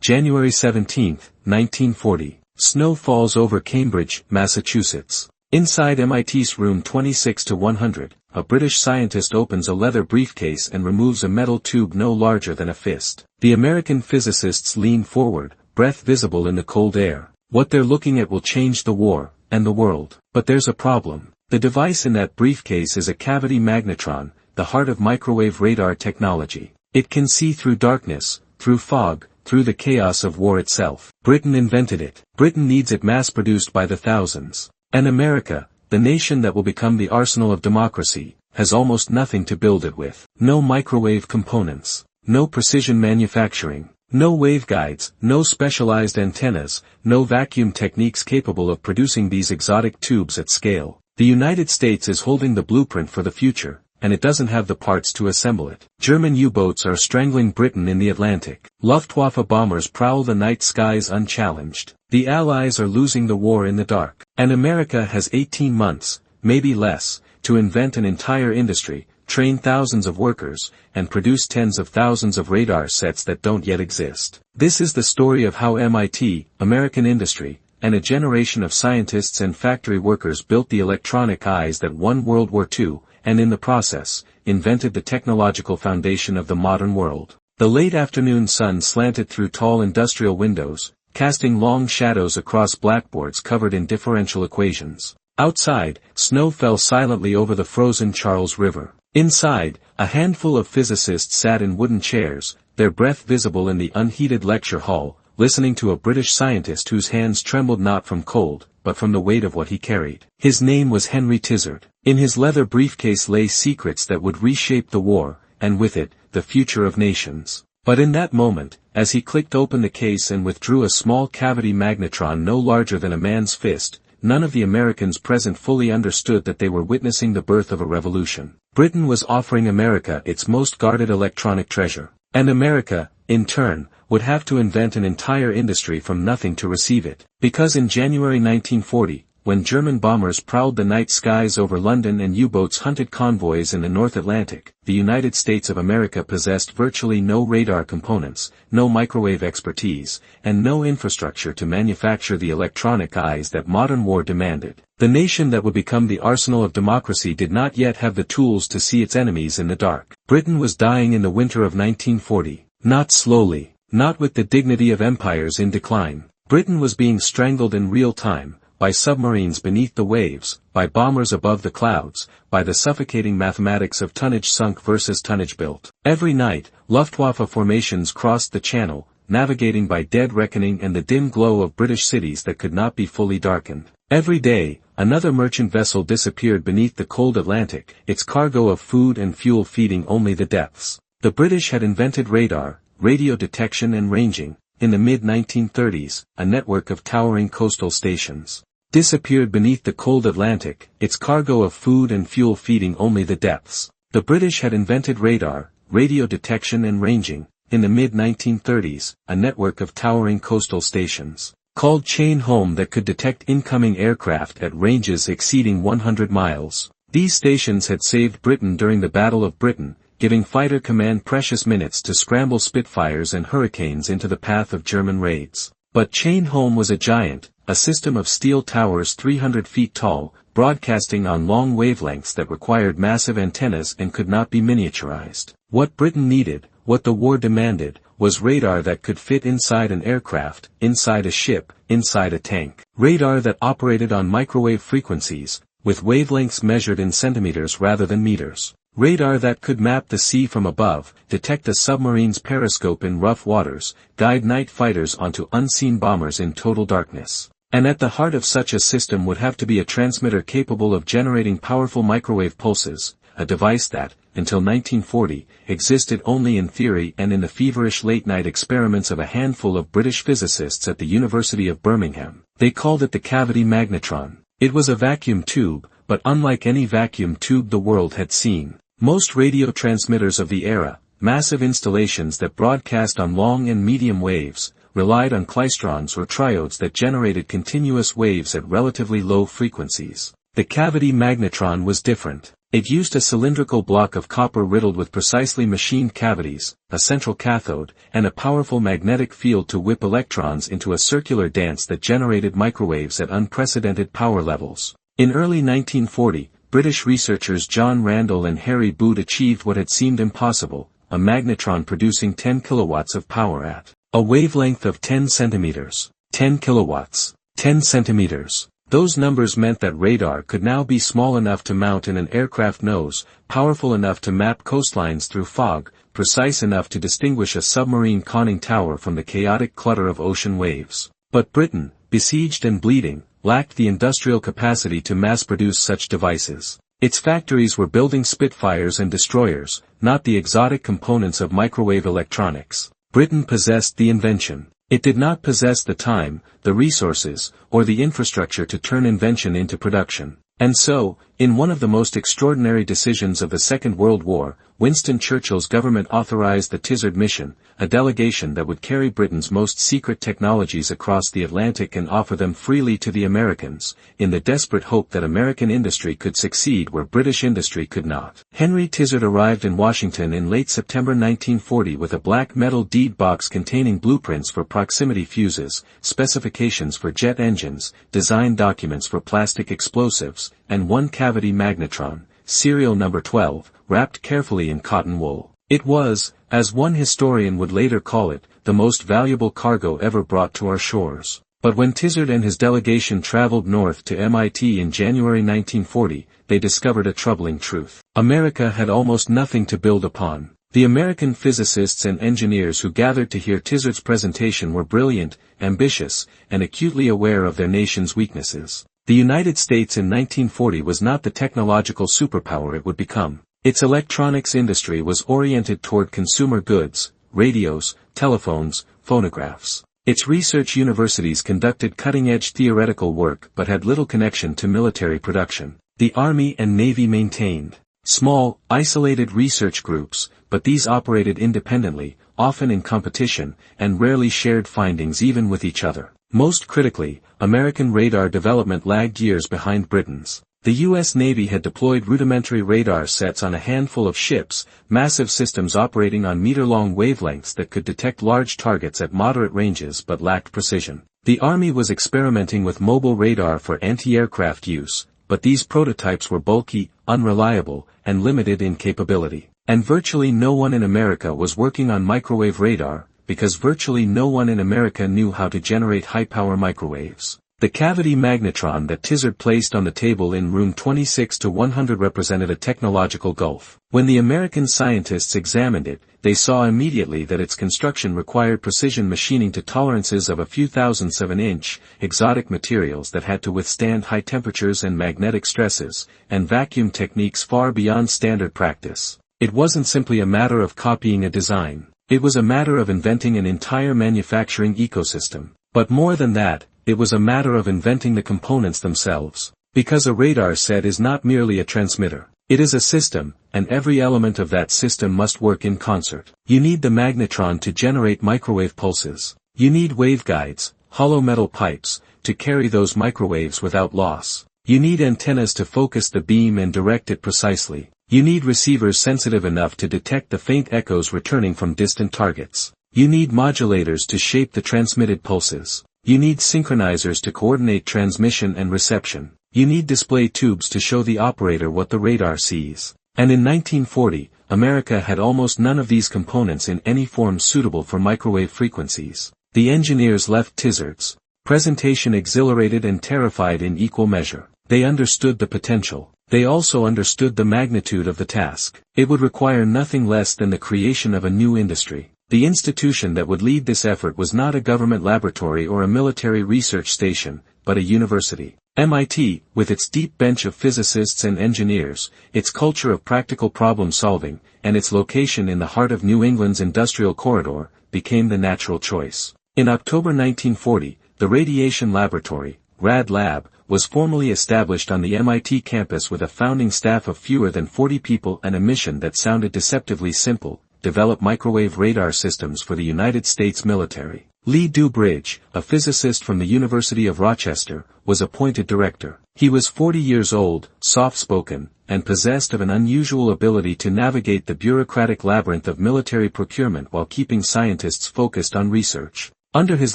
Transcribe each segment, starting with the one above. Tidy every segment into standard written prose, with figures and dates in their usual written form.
January 17, 1940. Snow falls over Cambridge, Massachusetts. Inside MIT's room 26-100, a British scientist opens a leather briefcase and removes a metal tube no larger than a fist. The American physicists lean forward, breath visible in the cold air. What they're looking at will change the war, and the world. But there's a problem. The device in that briefcase is a cavity magnetron, the heart of microwave radar technology. It can see through darkness, through fog, through the chaos of war itself. Britain invented it. Britain needs it mass-produced by the thousands. And America, the nation that will become the arsenal of democracy, has almost nothing to build it with. No microwave components. No precision manufacturing. No waveguides, no specialized antennas, no vacuum techniques capable of producing these exotic tubes at scale. The United States is holding the blueprint for the future, and it doesn't have the parts to assemble it. German U-boats are strangling Britain in the Atlantic. Luftwaffe bombers prowl the night skies unchallenged. The Allies are losing the war in the dark. And America has 18 months, maybe less, to invent an entire industry, train thousands of workers, and produce tens of thousands of radar sets that don't yet exist. This is the story of how MIT, American industry, and a generation of scientists and factory workers built the electronic eyes that won World War II, and in the process, invented the technological foundation of the modern world. The late afternoon sun slanted through tall industrial windows, casting long shadows across blackboards covered in differential equations. Outside, snow fell silently over the frozen Charles River. Inside, a handful of physicists sat in wooden chairs, their breath visible in the unheated lecture hall, listening to a British scientist whose hands trembled not from cold, but from the weight of what he carried. His name was Henry Tizard. In his leather briefcase lay secrets that would reshape the war, and with it, the future of nations. But in that moment, as he clicked open the case and withdrew a small cavity magnetron no larger than a man's fist, none of the Americans present fully understood that they were witnessing the birth of a revolution. Britain was offering America its most guarded electronic treasure. And America, in turn, would have to invent an entire industry from nothing to receive it. Because in January 1940, when German bombers prowled the night skies over London and U-boats hunted convoys in the North Atlantic, the United States of America possessed virtually no radar components, no microwave expertise, and no infrastructure to manufacture the electronic eyes that modern war demanded. The nation that would become the arsenal of democracy did not yet have the tools to see its enemies in the dark. Britain was dying in the winter of 1940. Not slowly, not with the dignity of empires in decline. Britain was being strangled in real time, by submarines beneath the waves, by bombers above the clouds, by the suffocating mathematics of tonnage sunk versus tonnage built. Every night, Luftwaffe formations crossed the channel, navigating by dead reckoning and the dim glow of British cities that could not be fully darkened. Every day, another merchant vessel disappeared beneath the cold Atlantic, its cargo of food and fuel feeding only the depths. The British had invented radar, radio detection and ranging. In the mid-1930s, a network of towering coastal stations disappeared beneath the cold Atlantic, its cargo of food and fuel feeding only the depths. The British had invented radar, radio detection and ranging. In the mid-1930s, a network of towering coastal stations called chain home that could detect incoming aircraft at ranges exceeding 100 miles. These stations had saved Britain during the Battle of Britain, giving fighter command precious minutes to scramble Spitfires and Hurricanes into the path of German raids. But chain home was a giant, a system of steel towers 300 feet tall, broadcasting on long wavelengths that required massive antennas and could not be miniaturized. What Britain needed, what the war demanded, was radar that could fit inside an aircraft, inside a ship, inside a tank. Radar that operated on microwave frequencies, with wavelengths measured in centimeters rather than meters. Radar that could map the sea from above, detect a submarine's periscope in rough waters, guide night fighters onto unseen bombers in total darkness. And at the heart of such a system would have to be a transmitter capable of generating powerful microwave pulses, a device that, until 1940, existed only in theory and in the feverish late-night experiments of a handful of British physicists at the University of Birmingham. They called it the cavity magnetron. It was a vacuum tube, but unlike any vacuum tube the world had seen. Most radio transmitters of the era, massive installations that broadcast on long and medium waves, relied on klystrons or triodes that generated continuous waves at relatively low frequencies. The cavity magnetron was different. It used a cylindrical block of copper riddled with precisely machined cavities, a central cathode, and a powerful magnetic field to whip electrons into a circular dance that generated microwaves at unprecedented power levels. In early 1940, British researchers John Randall and Harry Boot achieved what had seemed impossible, a magnetron producing 10 kilowatts of power at a wavelength of 10 centimeters. 10 kilowatts. 10 centimeters. Those numbers meant that radar could now be small enough to mount in an aircraft nose, powerful enough to map coastlines through fog, precise enough to distinguish a submarine conning tower from the chaotic clutter of ocean waves. But Britain, besieged and bleeding, lacked the industrial capacity to mass-produce such devices. Its factories were building Spitfires and destroyers, not the exotic components of microwave electronics. Britain possessed the invention. It did not possess the time, the resources, or the infrastructure to turn invention into production. And so, in one of the most extraordinary decisions of the Second World War, Winston Churchill's government authorized the Tizard mission, a delegation that would carry Britain's most secret technologies across the Atlantic and offer them freely to the Americans, in the desperate hope that American industry could succeed where British industry could not. Henry Tizard arrived in Washington in late September 1940 with a black metal deed box containing blueprints for proximity fuses, specifications for jet engines, design documents for plastic explosives, and one cavity magnetron, serial number 12, wrapped carefully in cotton wool. It was, as one historian would later call it, the most valuable cargo ever brought to our shores. But when Tizard and his delegation traveled north to MIT in January 1940, they discovered a troubling truth. America had almost nothing to build upon. The American physicists and engineers who gathered to hear Tizard's presentation were brilliant, ambitious, and acutely aware of their nation's weaknesses. The United States in 1940 was not the technological superpower it would become. Its electronics industry was oriented toward consumer goods, radios, telephones, phonographs. Its research universities conducted cutting-edge theoretical work but had little connection to military production. The Army and Navy maintained small, isolated research groups, but these operated independently, often in competition, and rarely shared findings even with each other. Most critically, American radar development lagged years behind Britain's. The U.S. Navy had deployed rudimentary radar sets on a handful of ships, massive systems operating on meter-long wavelengths that could detect large targets at moderate ranges but lacked precision. The Army was experimenting with mobile radar for anti-aircraft use, but these prototypes were bulky, unreliable, and limited in capability. And virtually no one in America was working on microwave radar, because virtually no one in America knew how to generate high-power microwaves. The cavity magnetron that Tizard placed on the table in room 26 to 100 represented a technological gulf. When the American scientists examined it, they saw immediately that its construction required precision machining to tolerances of a few thousandths of an inch, exotic materials that had to withstand high temperatures and magnetic stresses, and vacuum techniques far beyond standard practice. It wasn't simply a matter of copying a design. It was a matter of inventing an entire manufacturing ecosystem. But more than that, it was a matter of inventing the components themselves. Because a radar set is not merely a transmitter. It is a system, and every element of that system must work in concert. You need the magnetron to generate microwave pulses. You need waveguides, hollow metal pipes, to carry those microwaves without loss. You need antennas to focus the beam and direct it precisely. You need receivers sensitive enough to detect the faint echoes returning from distant targets. You need modulators to shape the transmitted pulses. You need synchronizers to coordinate transmission and reception. You need display tubes to show the operator what the radar sees. And in 1940, America had almost none of these components in any form suitable for microwave frequencies. The engineers left Tizard's presentation exhilarated and terrified in equal measure. They understood the potential. They also understood the magnitude of the task. It would require nothing less than the creation of a new industry. The institution that would lead this effort was not a government laboratory or a military research station, but a university. MIT, with its deep bench of physicists and engineers, its culture of practical problem-solving, and its location in the heart of New England's industrial corridor, became the natural choice. In October 1940, the Radiation Laboratory, Rad Lab, was formally established on the MIT campus with a founding staff of fewer than 40 people and a mission that sounded deceptively simple: develop microwave radar systems for the United States military. Lee Dubridge, a physicist from the University of Rochester, was appointed director. He was 40 years old, soft-spoken, and possessed of an unusual ability to navigate the bureaucratic labyrinth of military procurement while keeping scientists focused on research. Under his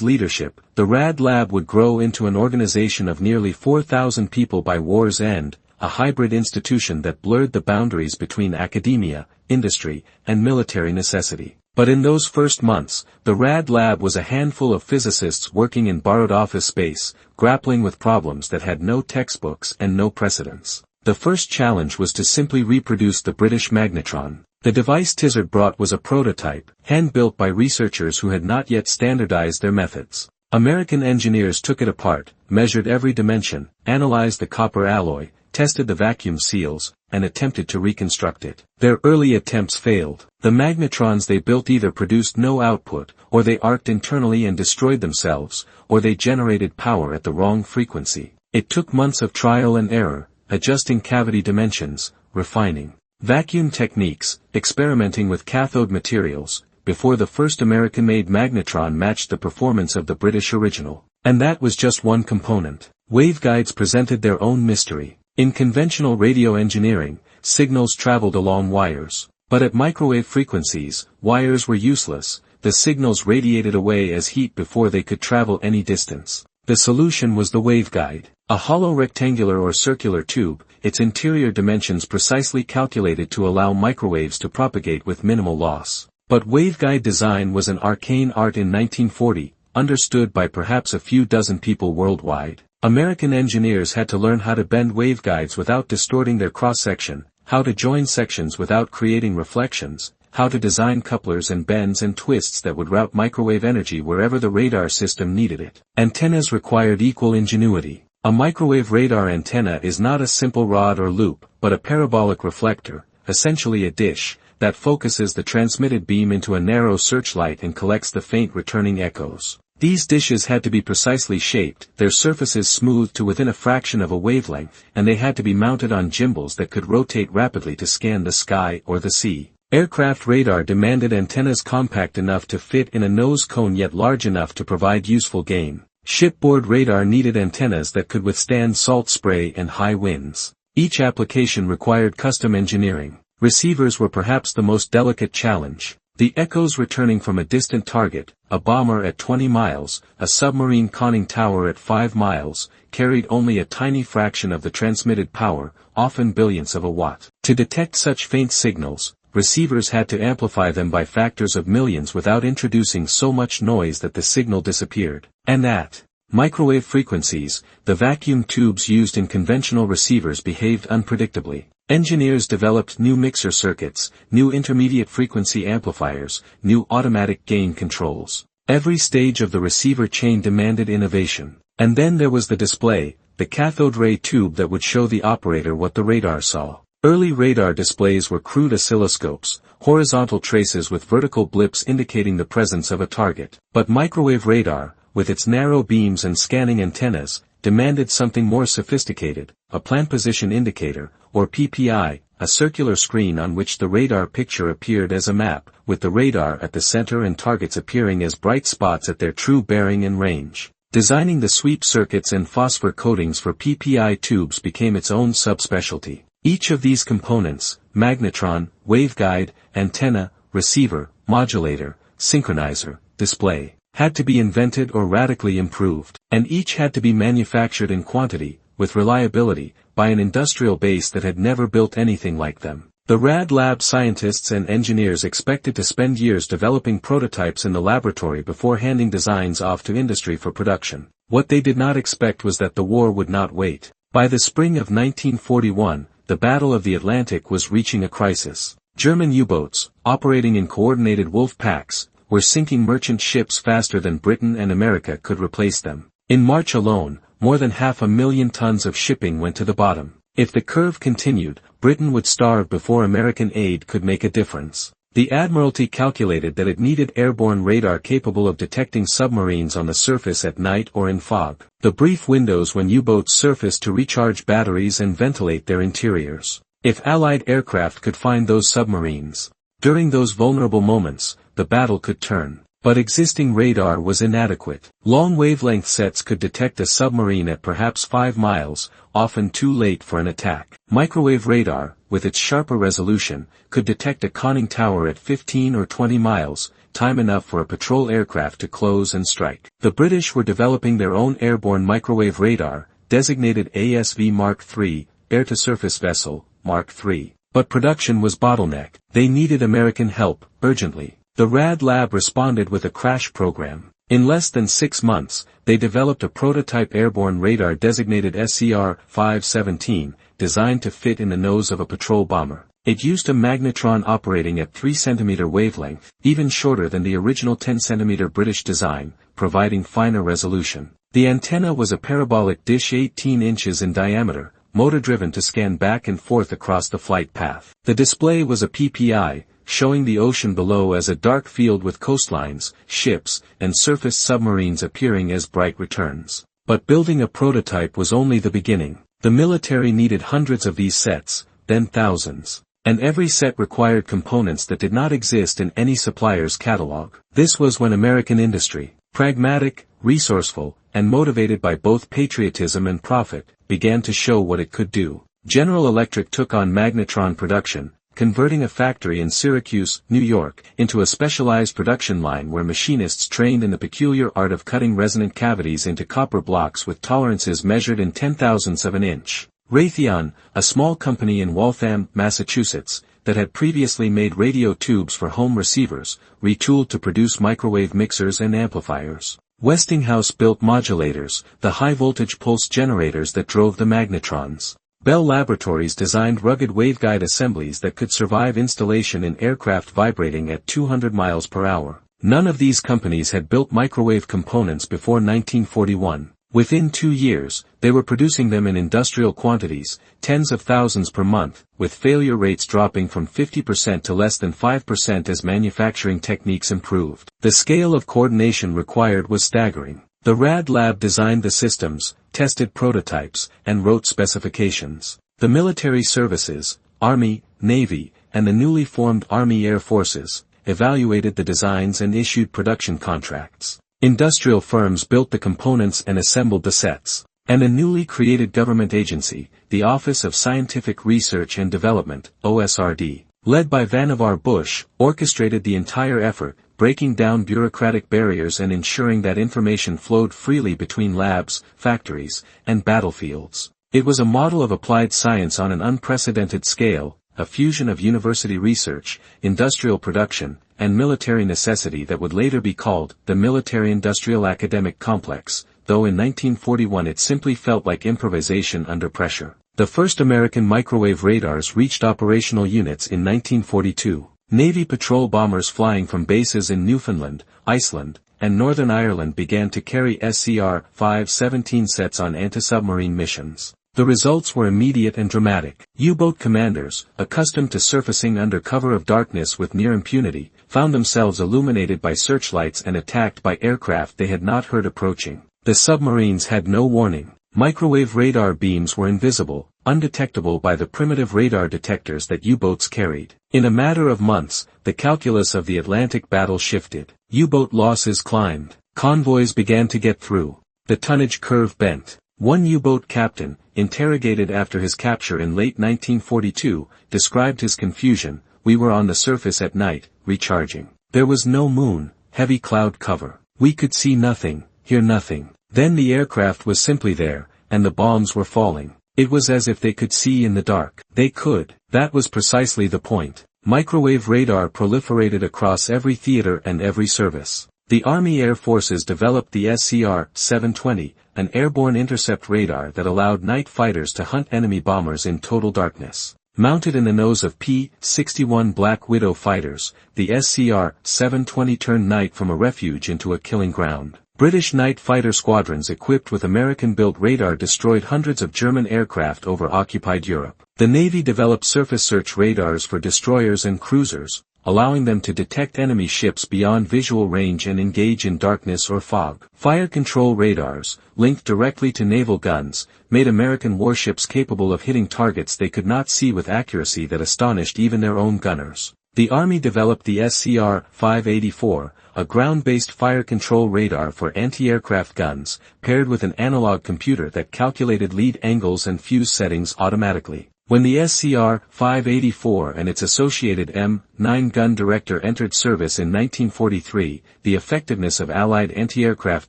leadership, the RAD Lab would grow into an organization of nearly 4,000 people by war's end, a hybrid institution that blurred the boundaries between academia, industry, and military necessity. But in those first months, the RAD Lab was a handful of physicists working in borrowed office space, grappling with problems that had no textbooks and no precedents. The first challenge was to simply reproduce the British magnetron. The device Tizard brought was a prototype, hand-built by researchers who had not yet standardized their methods. American engineers took it apart, measured every dimension, analyzed the copper alloy, tested the vacuum seals, and attempted to reconstruct it. Their early attempts failed. The magnetrons they built either produced no output, or they arced internally and destroyed themselves, or they generated power at the wrong frequency. It took months of trial and error, adjusting cavity dimensions, refining vacuum techniques, experimenting with cathode materials, before the first American-made magnetron matched the performance of the British original. And that was just one component. Waveguides presented their own mystery. In conventional radio engineering, signals traveled along wires. But at microwave frequencies, wires were useless, the signals radiated away as heat before they could travel any distance. The solution was the waveguide. A hollow rectangular or circular tube, its interior dimensions precisely calculated to allow microwaves to propagate with minimal loss. But waveguide design was an arcane art in 1940, understood by perhaps a few dozen people worldwide. American engineers had to learn how to bend waveguides without distorting their cross-section, how to join sections without creating reflections, how to design couplers and bends and twists that would route microwave energy wherever the radar system needed it. Antennas required equal ingenuity. A microwave radar antenna is not a simple rod or loop, but a parabolic reflector, essentially a dish, that focuses the transmitted beam into a narrow searchlight and collects the faint returning echoes. These dishes had to be precisely shaped, their surfaces smoothed to within a fraction of a wavelength, and they had to be mounted on gimbals that could rotate rapidly to scan the sky or the sea. Aircraft radar demanded antennas compact enough to fit in a nose cone yet large enough to provide useful gain. Shipboard radar needed antennas that could withstand salt spray and high winds. Each application required custom engineering. Receivers were perhaps the most delicate challenge. The echoes returning from a distant target, a bomber at 20 miles, a submarine conning tower at 5 miles, carried only a tiny fraction of the transmitted power, often billionths of a watt. To detect such faint signals, receivers had to amplify them by factors of millions without introducing so much noise that the signal disappeared. And at microwave frequencies, the vacuum tubes used in conventional receivers behaved unpredictably. Engineers developed new mixer circuits, new intermediate frequency amplifiers, new automatic gain controls. Every stage of the receiver chain demanded innovation. And then there was the display, the cathode ray tube that would show the operator what the radar saw. Early radar displays were crude oscilloscopes, horizontal traces with vertical blips indicating the presence of a target. But microwave radar, with its narrow beams and scanning antennas, demanded something more sophisticated, a plant position indicator, or PPI, a circular screen on which the radar picture appeared as a map, with the radar at the center and targets appearing as bright spots at their true bearing and range. Designing the sweep circuits and phosphor coatings for PPI tubes became its own subspecialty. Each of these components, magnetron, waveguide, antenna, receiver, modulator, synchronizer, display, had to be invented or radically improved, and each had to be manufactured in quantity, with reliability, by an industrial base that had never built anything like them. The RAD Lab scientists and engineers expected to spend years developing prototypes in the laboratory before handing designs off to industry for production. What they did not expect was that the war would not wait. By the spring of 1941, the Battle of the Atlantic was reaching a crisis. German U-boats, operating in coordinated wolf packs, were sinking merchant ships faster than Britain and America could replace them. In March alone, more than 500,000 tons of shipping went to the bottom. If the curve continued, Britain would starve before American aid could make a difference. The Admiralty calculated that it needed airborne radar capable of detecting submarines on the surface at night or in fog. The brief windows when U-boats surfaced to recharge batteries and ventilate their interiors. If Allied aircraft could find those submarines, during those vulnerable moments, the battle could turn. But existing radar was inadequate. Long wavelength sets could detect a submarine at perhaps 5 miles, often too late for an attack. Microwave radar, with its sharper resolution, could detect a conning tower at 15 or 20 miles, time enough for a patrol aircraft to close and strike. The British were developing their own airborne microwave radar, designated ASV Mark III, Air-to-Surface Vessel, Mark III. But production was bottlenecked. They needed American help, urgently. The RAD lab responded with a crash program. In less than 6 months, they developed a prototype airborne radar designated SCR-517, designed to fit in the nose of a patrol bomber. It used a magnetron operating at 3 cm wavelength, even shorter than the original 10 cm British design, providing finer resolution. The antenna was a parabolic dish 18 inches in diameter, motor-driven to scan back and forth across the flight path. The display was a PPI, showing the ocean below as a dark field with coastlines, ships, and surface submarines appearing as bright returns. But building a prototype was only the beginning. The military needed hundreds of these sets, then thousands. And every set required components that did not exist in any supplier's catalog. This was when American industry, pragmatic, resourceful, and motivated by both patriotism and profit, began to show what it could do. General Electric took on magnetron production, converting a factory in Syracuse, New York, into a specialized production line where machinists trained in the peculiar art of cutting resonant cavities into copper blocks with tolerances measured in 10,000ths of an inch. Raytheon, a small company in Waltham, Massachusetts, that had previously made radio tubes for home receivers, retooled to produce microwave mixers and amplifiers. Westinghouse built modulators, the high-voltage pulse generators that drove the magnetrons. Bell Laboratories designed rugged waveguide assemblies that could survive installation in aircraft vibrating at 200 miles per hour. None of these companies had built microwave components before 1941. Within 2 years, they were producing them in industrial quantities, tens of thousands per month, with failure rates dropping from 50% to less than 5% as manufacturing techniques improved. The scale of coordination required was staggering. The RAD lab designed the systems, tested prototypes, and wrote specifications. The military services, Army, Navy, and the newly formed Army Air Forces, evaluated the designs and issued production contracts. Industrial firms built the components and assembled the sets. And a newly created government agency, the Office of Scientific Research and Development, OSRD, led by Vannevar Bush, orchestrated the entire effort, breaking down bureaucratic barriers and ensuring that information flowed freely between labs, factories, and battlefields. It was a model of applied science on an unprecedented scale, a fusion of university research, industrial production, and military necessity that would later be called the Military-Industrial Academic Complex, though in 1941 it simply felt like improvisation under pressure. The first American microwave radars reached operational units in 1942. Navy patrol bombers flying from bases in Newfoundland, Iceland, and Northern Ireland began to carry SCR-517 sets on anti-submarine missions. The results were immediate and dramatic. U-boat commanders, accustomed to surfacing under cover of darkness with near impunity, found themselves illuminated by searchlights and attacked by aircraft they had not heard approaching. The submarines had no warning. Microwave radar beams were invisible, undetectable by the primitive radar detectors that U-boats carried. In a matter of months, the calculus of the Atlantic battle shifted. U-boat losses climbed. Convoys began to get through. The tonnage curve bent. One U-boat captain, interrogated after his capture in late 1942, described his confusion. "We were on the surface at night, recharging. There was no moon, heavy cloud cover. We could see nothing, hear nothing. Then the aircraft was simply there, and the bombs were falling. It was as if they could see in the dark." They could. That was precisely the point. Microwave radar proliferated across every theater and every service. The Army Air Forces developed the SCR-720, an airborne intercept radar that allowed night fighters to hunt enemy bombers in total darkness. Mounted in the nose of P-61 Black Widow fighters, the SCR-720 turned night from a refuge into a killing ground. British night fighter squadrons equipped with American-built radar destroyed hundreds of German aircraft over occupied Europe. The Navy developed surface search radars for destroyers and cruisers, allowing them to detect enemy ships beyond visual range and engage in darkness or fog. Fire control radars, linked directly to naval guns, made American warships capable of hitting targets they could not see with accuracy that astonished even their own gunners. The Army developed the SCR-584, a ground-based fire control radar for anti-aircraft guns, paired with an analog computer that calculated lead angles and fuse settings automatically. When the SCR-584 and its associated M9 gun director entered service in 1943, the effectiveness of Allied anti-aircraft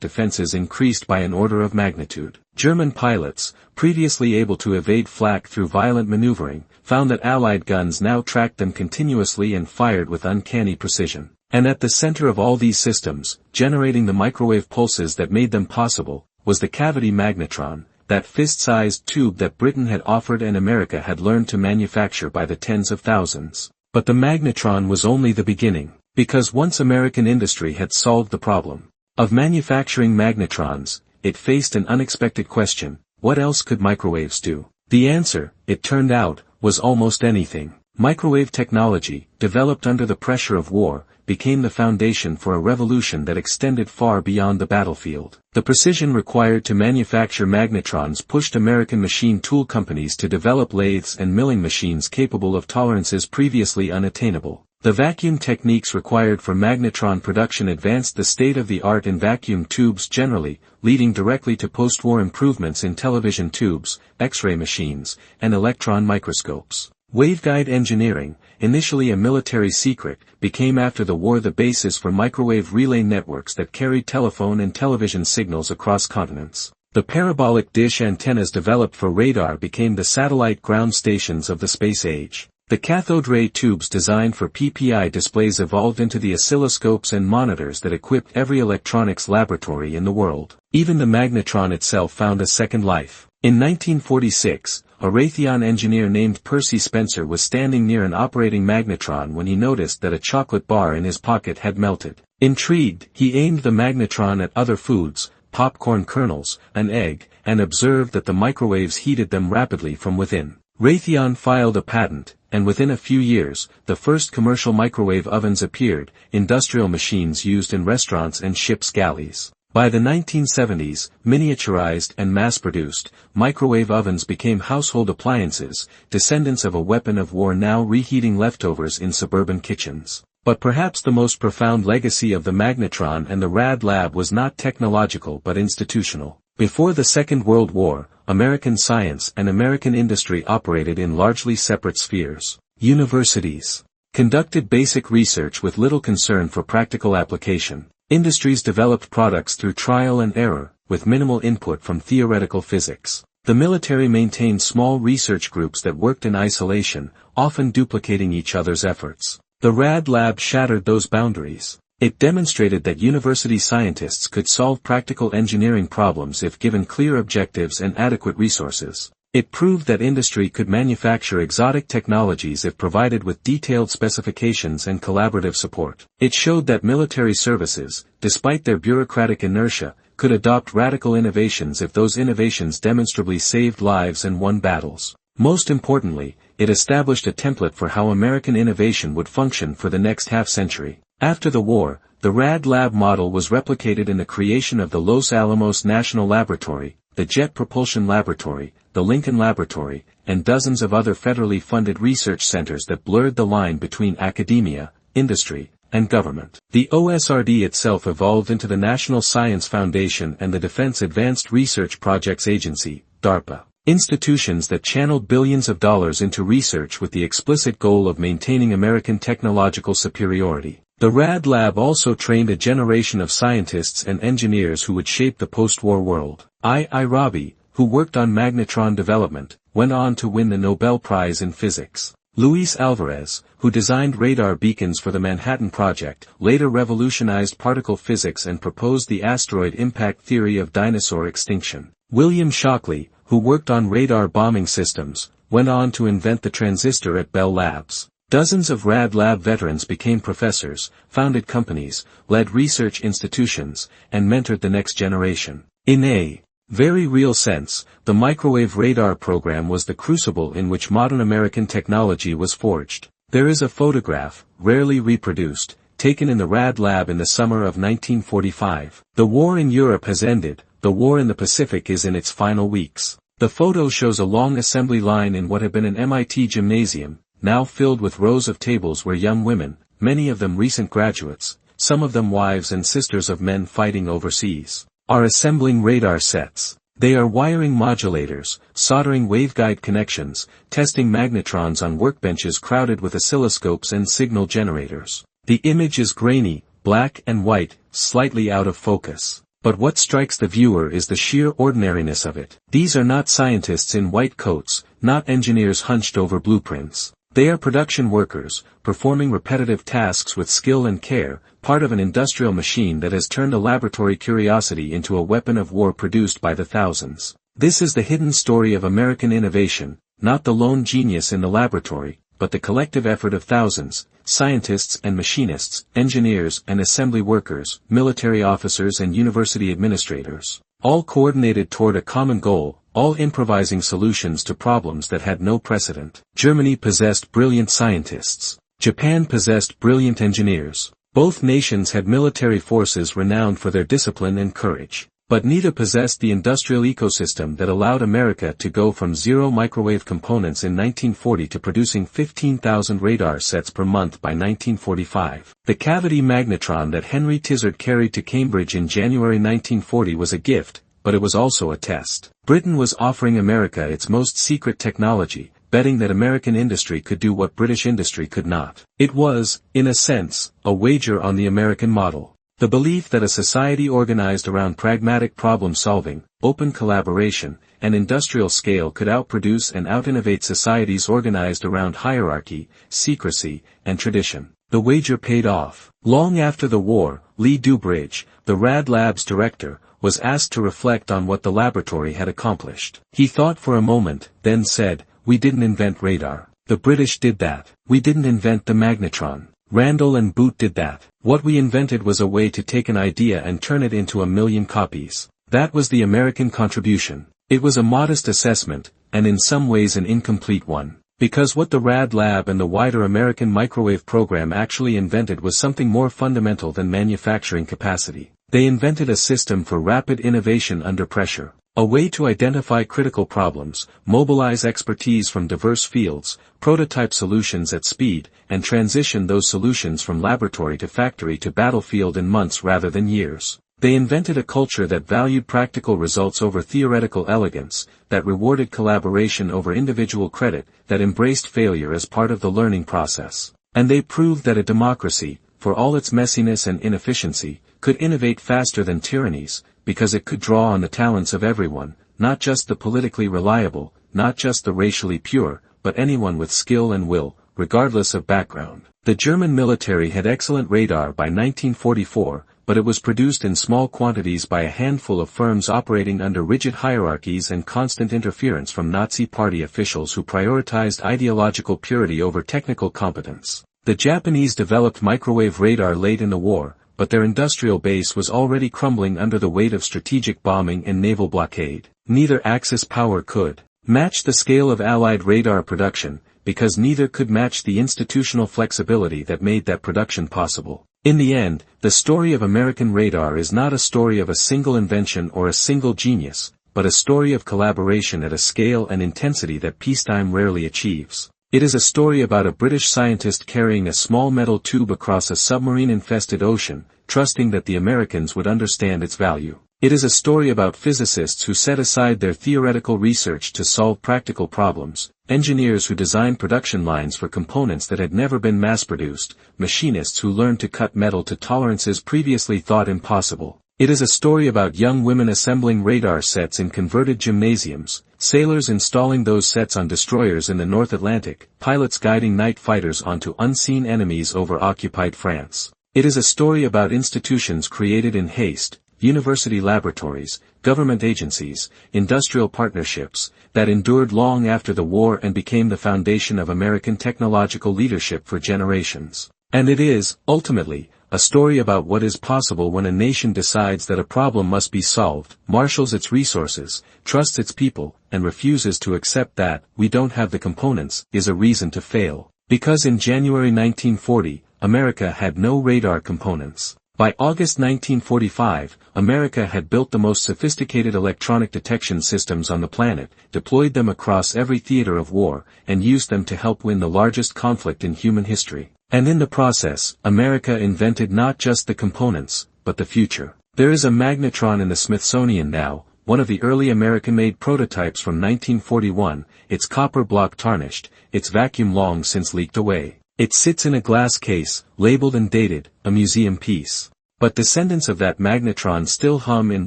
defenses increased by an order of magnitude. German pilots, previously able to evade flak through violent maneuvering, found that Allied guns now tracked them continuously and fired with uncanny precision. And at the center of all these systems, generating the microwave pulses that made them possible, was the cavity magnetron, that fist-sized tube that Britain had offered and America had learned to manufacture by the tens of thousands. But the magnetron was only the beginning, because once American industry had solved the problem of manufacturing magnetrons, it faced an unexpected question: what else could microwaves do? The answer, it turned out, was almost anything. Microwave technology, developed under the pressure of war, became the foundation for a revolution that extended far beyond the battlefield. The precision required to manufacture magnetrons pushed American machine tool companies to develop lathes and milling machines capable of tolerances previously unattainable. The vacuum techniques required for magnetron production advanced the state-of-the-art in vacuum tubes generally, leading directly to post-war improvements in television tubes, X-ray machines, and electron microscopes. Waveguide engineering, initially a military secret, became after the war the basis for microwave relay networks that carried telephone and television signals across continents. The parabolic dish antennas developed for radar became the satellite ground stations of the space age. The cathode ray tubes designed for PPI displays evolved into the oscilloscopes and monitors that equipped every electronics laboratory in the world. Even the magnetron itself found a second life. In 1946, a Raytheon engineer named Percy Spencer was standing near an operating magnetron when he noticed that a chocolate bar in his pocket had melted. Intrigued, he aimed the magnetron at other foods, popcorn kernels, an egg, and observed that the microwaves heated them rapidly from within. Raytheon filed a patent, and within a few years, the first commercial microwave ovens appeared, industrial machines used in restaurants and ship's galleys. By the 1970s, miniaturized and mass-produced, microwave ovens became household appliances, descendants of a weapon of war now reheating leftovers in suburban kitchens. But perhaps the most profound legacy of the magnetron and the Rad Lab was not technological but institutional. Before the Second World War, American science and American industry operated in largely separate spheres. Universities conducted basic research with little concern for practical application. Industries developed products through trial and error, with minimal input from theoretical physics. The military maintained small research groups that worked in isolation, often duplicating each other's efforts. The Rad Lab shattered those boundaries. It demonstrated that university scientists could solve practical engineering problems if given clear objectives and adequate resources. It proved that industry could manufacture exotic technologies if provided with detailed specifications and collaborative support. It showed that military services, despite their bureaucratic inertia, could adopt radical innovations if those innovations demonstrably saved lives and won battles. Most importantly, it established a template for how American innovation would function for the next half-century. After the war, the Rad Lab model was replicated in the creation of the Los Alamos National Laboratory, the Jet Propulsion Laboratory, the Lincoln Laboratory, and dozens of other federally funded research centers that blurred the line between academia, industry, and government. The OSRD itself evolved into the National Science Foundation and the Defense Advanced Research Projects Agency, DARPA. Institutions that channeled billions of dollars into research with the explicit goal of maintaining American technological superiority. The Rad Lab also trained a generation of scientists and engineers who would shape the post-war world. I. Rabi, who worked on magnetron development, went on to win the Nobel Prize in Physics. Luis Alvarez, who designed radar beacons for the Manhattan Project, later revolutionized particle physics and proposed the asteroid impact theory of dinosaur extinction. William Shockley, who worked on radar bombing systems, went on to invent the transistor at Bell Labs. Dozens of Rad Lab veterans became professors, founded companies, led research institutions, and mentored the next generation. In a very real sense, the microwave radar program was the crucible in which modern American technology was forged. There is a photograph, rarely reproduced, taken in the Rad Lab in the summer of 1945. The war in Europe has ended, the war in the Pacific is in its final weeks. The photo shows a long assembly line in what had been an MIT gymnasium, now filled with rows of tables where young women, many of them recent graduates, some of them wives and sisters of men fighting overseas, are assembling radar sets. They are wiring modulators, soldering waveguide connections, testing magnetrons on workbenches crowded with oscilloscopes and signal generators. The image is grainy, black and white, slightly out of focus. But what strikes the viewer is the sheer ordinariness of it. These are not scientists in white coats, not engineers hunched over blueprints. They are production workers, performing repetitive tasks with skill and care, part of an industrial machine that has turned a laboratory curiosity into a weapon of war produced by the thousands. This is the hidden story of American innovation, not the lone genius in the laboratory, but the collective effort of thousands, scientists and machinists, engineers and assembly workers, military officers and university administrators, all coordinated toward a common goal, all improvising solutions to problems that had no precedent. Germany possessed brilliant scientists. Japan possessed brilliant engineers. Both nations had military forces renowned for their discipline and courage. But neither possessed the industrial ecosystem that allowed America to go from zero microwave components in 1940 to producing 15,000 radar sets per month by 1945. The cavity magnetron that Henry Tizard carried to Cambridge in January 1940 was a gift, but it was also a test. Britain was offering America its most secret technology, betting that American industry could do what British industry could not. It was, in a sense, a wager on the American model. The belief that a society organized around pragmatic problem-solving, open collaboration, and industrial scale could outproduce and out-innovate societies organized around hierarchy, secrecy, and tradition. The wager paid off. Long after the war, Lee Dubridge, the RAD Lab's director, was asked to reflect on what the laboratory had accomplished. He thought for a moment, then said, "We didn't invent radar. The British did that. We didn't invent the magnetron. Randall and Boot did that. What we invented was a way to take an idea and turn it into 1,000,000 copies. That was the American contribution." It was a modest assessment, and in some ways an incomplete one. Because what the RAD Lab and the wider American microwave program actually invented was something more fundamental than manufacturing capacity. They invented a system for rapid innovation under pressure. A way to identify critical problems, mobilize expertise from diverse fields, prototype solutions at speed, and transition those solutions from laboratory to factory to battlefield in months rather than years. They invented a culture that valued practical results over theoretical elegance, that rewarded collaboration over individual credit, that embraced failure as part of the learning process. And they proved that a democracy, for all its messiness and inefficiency, could innovate faster than tyrannies, because it could draw on the talents of everyone, not just the politically reliable, not just the racially pure, but anyone with skill and will, regardless of background. The German military had excellent radar by 1944, but it was produced in small quantities by a handful of firms operating under rigid hierarchies and constant interference from Nazi Party officials who prioritized ideological purity over technical competence. The Japanese developed microwave radar late in the war, but their industrial base was already crumbling under the weight of strategic bombing and naval blockade. Neither Axis power could match the scale of Allied radar production, because neither could match the institutional flexibility that made that production possible. In the end, the story of American radar is not a story of a single invention or a single genius, but a story of collaboration at a scale and intensity that peacetime rarely achieves. It is a story about a British scientist carrying a small metal tube across a submarine-infested ocean, trusting that the Americans would understand its value. It is a story about physicists who set aside their theoretical research to solve practical problems, engineers who designed production lines for components that had never been mass-produced, machinists who learned to cut metal to tolerances previously thought impossible. It is a story about young women assembling radar sets in converted gymnasiums, sailors installing those sets on destroyers in the North Atlantic, pilots guiding night fighters onto unseen enemies over occupied France. It is a story about institutions created in haste, university laboratories, government agencies, industrial partnerships, that endured long after the war and became the foundation of American technological leadership for generations. And it is, ultimately, a story about what is possible when a nation decides that a problem must be solved, marshals its resources, trusts its people, and refuses to accept that, "we don't have the components," is a reason to fail. Because in January 1940, America had no radar components. By August 1945, America had built the most sophisticated electronic detection systems on the planet, deployed them across every theater of war, and used them to help win the largest conflict in human history. And in the process, America invented not just the components, but the future. There is a magnetron in the Smithsonian now, one of the early American-made prototypes from 1941, its copper block tarnished, its vacuum long since leaked away. It sits in a glass case, labeled and dated, a museum piece. But descendants of that magnetron still hum in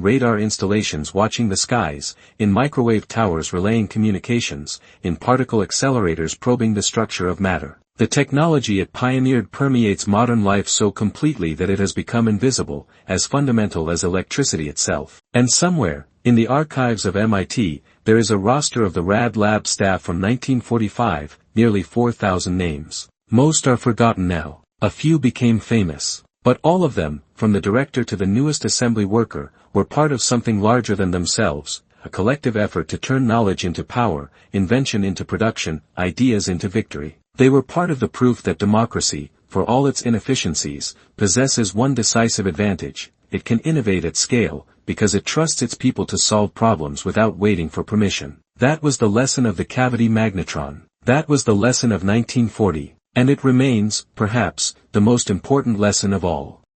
radar installations watching the skies, in microwave towers relaying communications, in particle accelerators probing the structure of matter. The technology it pioneered permeates modern life so completely that it has become invisible, as fundamental as electricity itself. And somewhere, in the archives of MIT, there is a roster of the RAD lab staff from 1945, nearly 4,000 names. Most are forgotten now. A few became famous. But all of them, from the director to the newest assembly worker, were part of something larger than themselves, a collective effort to turn knowledge into power, invention into production, ideas into victory. They were part of the proof that democracy, for all its inefficiencies, possesses one decisive advantage: it can innovate at scale, because it trusts its people to solve problems without waiting for permission. That was the lesson of the cavity magnetron. That was the lesson of 1940. And it remains, perhaps, the most important lesson of all.